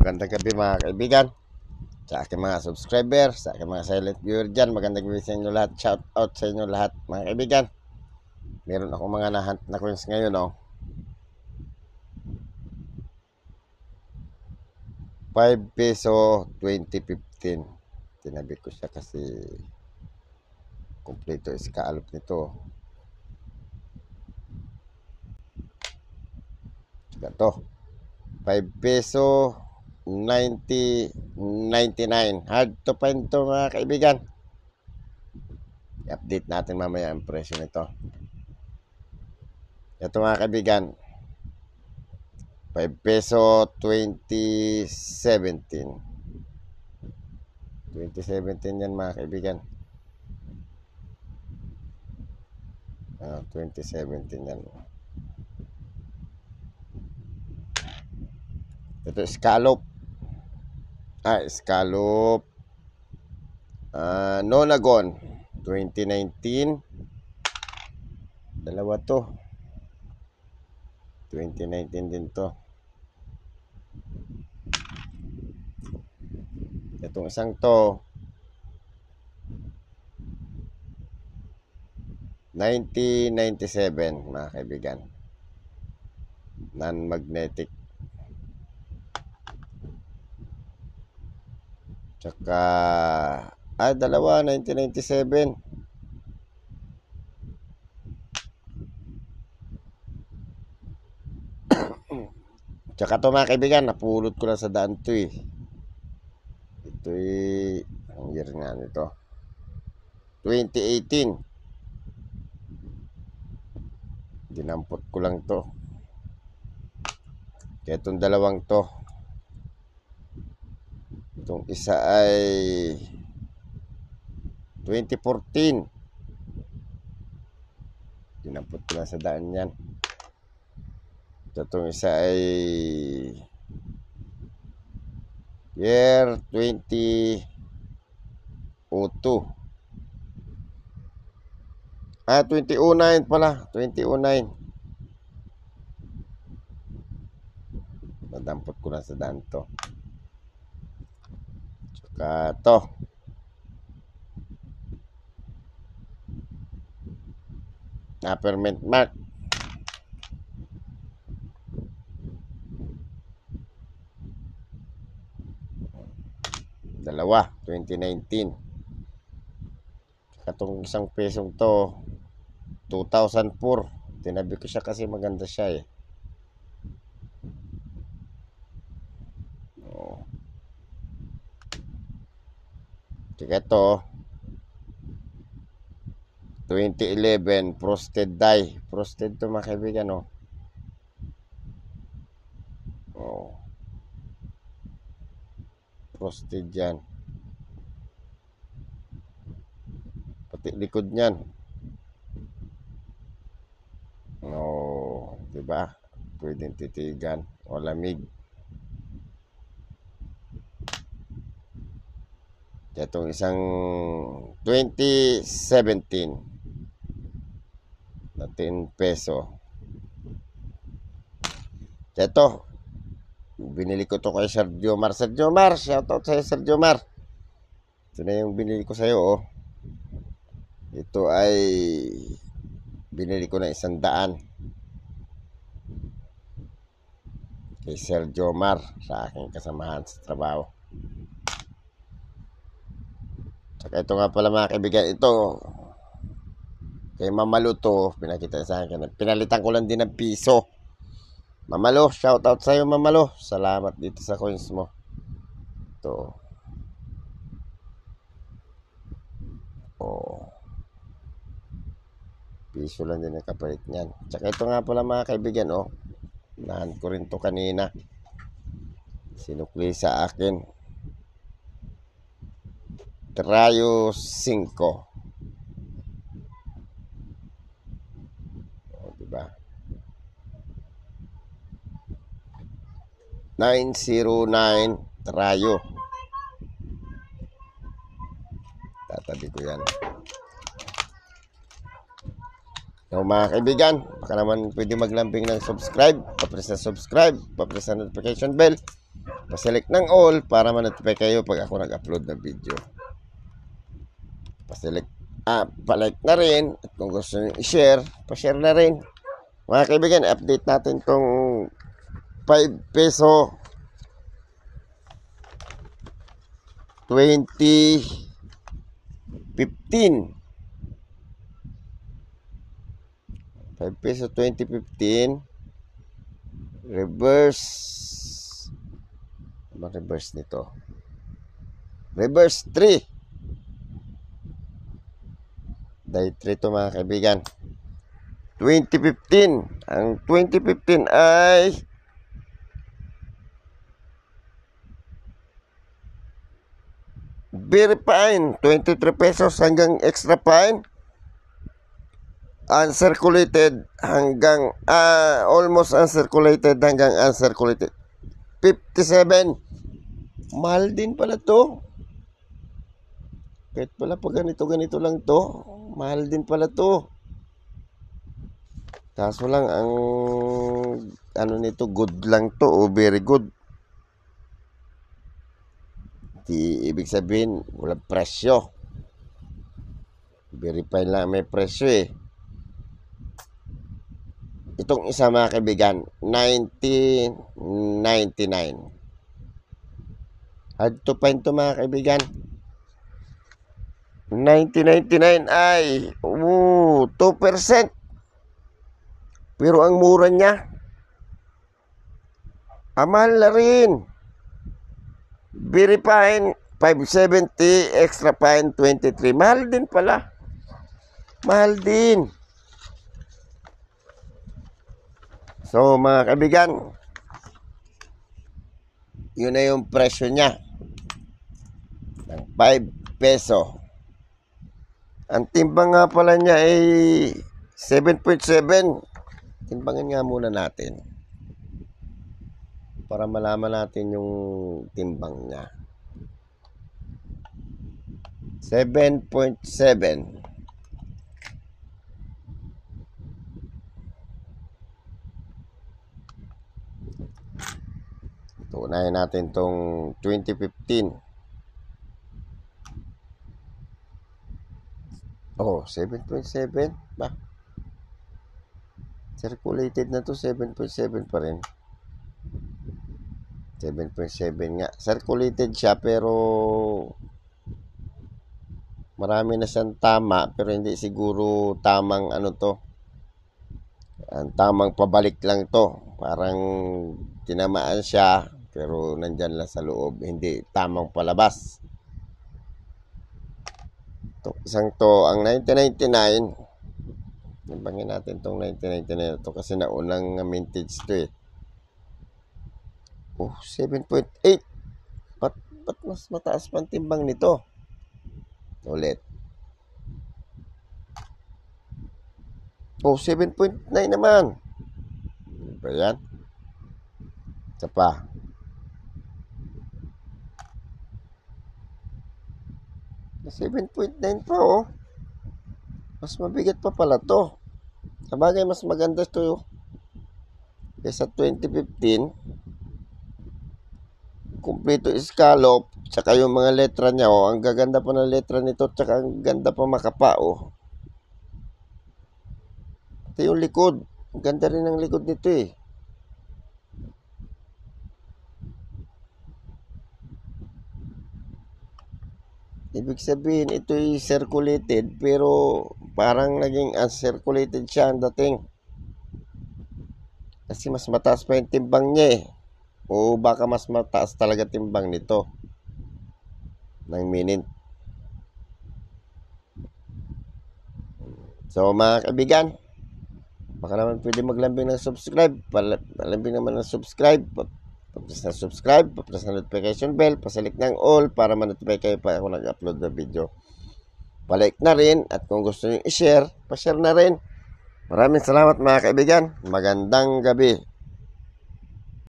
Magandang gabi mga kaibigan, sa aking mga subscriber, sa aking mga silent viewer dyan. Magandang gabi sa inyo lahat. Shout out sa inyo lahat mga kaibigan. Meron akong mga nahunt na coins ngayon, oh. 5 peso 2015. Tinabi ko siya kasi kompleto iskaalop nito. Ito 5 peso 99. Hard to find to mga kaibigan. I-update natin mamaya ang presyo nito. Ito mga kaibigan, 5 peso 2017. 2017 yan mga kaibigan. 2017 yan. Ito scallop. Scallop. Nonagon 2019. Dalawa to. 2019 din to. Itong isang to 1997 mga kaibigan. Non-magnetic. Tsaka dalawa 1997. Tsaka to mga kaibigan, napulot ko lang sa daan to eh. Ito eh, ang year nga nito 2018. Dinampot ko lang to. Kaya itong dalawang to, itong isa ay 2014. Dinampot ko lang sa daan yan. Itong isa ay year 2002. 2009 pala. 2009. Nadampot ko lang sa daan to. Tsaka to. Permanent mark. Dalawa, 2019. Katong isang pesong to 2004. Tinabi ko siya kasi maganda siya eh. Tsaka ito 2011 frosted die. Frosted to mga kaibigan, oh. Frosted yan. Pati likod niyan. Diba? Pwedeng titigan o lamig. Itong isang 2017 na 10 peso. Ito, binili ko to kay Sergio Mar. Sergio Mar, shoutout sa Sergio Mar. Ito na yung binili ko sa'yo, oh. Ito ay binili ko na 100 kay Sergio Mar sa aking kasamahan sa trabaho. Saka ito nga pala mga kaibigan, ito kay Mamalo to, pinakita sa akin. Pinalitan ko lang din ng piso. Mamalo, shoutout sa'yo Mamalo. Salamat dito sa coins mo. Ito. Piso lang din ang kapalit niyan. Tsaka ito nga pala mga kaibigan, oh. Nahan ko rin to kanina. Sinukli sa akin. Trayo 5. Diba? 909 Trayo. Tatabi ko yan. So mga kaibigan, baka naman pwede maglambing ng subscribe, pa-press na subscribe, pa-press na notification bell, Pa-select ng all para ma-notify kayo pag ako nag-upload ng video. Pa-select, pa-like na rin. At kung gusto nyo i-share, pa-share na rin. Mga kaibigan, update natin tong 5 peso 2015. 5 peso 2015. Reverse. Ano reverse nito? Reverse 3. Dahil 3 to mga kaibigan. 2015. Ang 2015 ay very fine. 23 pesos hanggang extra fine. Uncirculated hanggang almost uncirculated hanggang uncirculated 57. Mahal din pala to. Kahit pala pag ganito lang to, mahal din pala to. Kaso lang ang ano nito, good lang to o very good. Di ibig sabihin walang presyo. Very fine lang may presyo eh. Itong isa mga kaibigan, 1999. Hard to find to mga kaibigan. 1999 ay 2%. Pero ang mura niya, mahal na rin. Very fine, 570, extra fine, 23. Mahal din pala. Mahal din. So mga kaibigan, yun na yung presyo niya ng 5 peso. Ang timbang nga pala niya ay 7.7. Timbangan nga muna natin para malaman natin yung timbang niya. 7.7. Unahin natin tong 2015. 7.7 ba? Circulated na to, 7.7 pa rin. 7.7 nga. Circulated siya pero marami na siyang tama pero hindi siguro tamang ano to. Ang tamang pabalik lang to. Parang tinamaan siya pero nandyan lang sa loob, hindi tamang palabas. Itong isang to, ang 1999, nabangin natin itong 1999 to kasi naunang mintage to eh. 7.8. Ba't mas mataas pa ang timbang nito? Ulit. 7.9 naman. Ano ba yan? Isa pa. Na 7.9 pa oh. Mas mabigat pa pala to. Sabagay mas maganda to kaysa 2015. Kompleto scallop. Tsaka yung mga letra niya oh. Ang gaganda pa ng letra nito. Tsaka ang ganda pa makapa oh. Ito yung likod. Ang ganda rin ng likod nito eh. Ibig sabihin, ito'y circulated, pero parang naging uncirculated siya ang dating. Kasi mas mataas pa yung timbang niya eh. O baka mas mataas talaga timbang nito. Ng minute. So mga kaibigan, baka naman pwede maglambing ng subscribe. Palambing naman ng subscribe. Pa-press na subscribe, pa-press na notification bell, pa-select ng all para ma-notify kayo pa ako nag-upload ng video. Pa-like na rin at kung gusto nyo i-share, pa-share na rin. Maraming salamat mga kaibigan. Magandang gabi.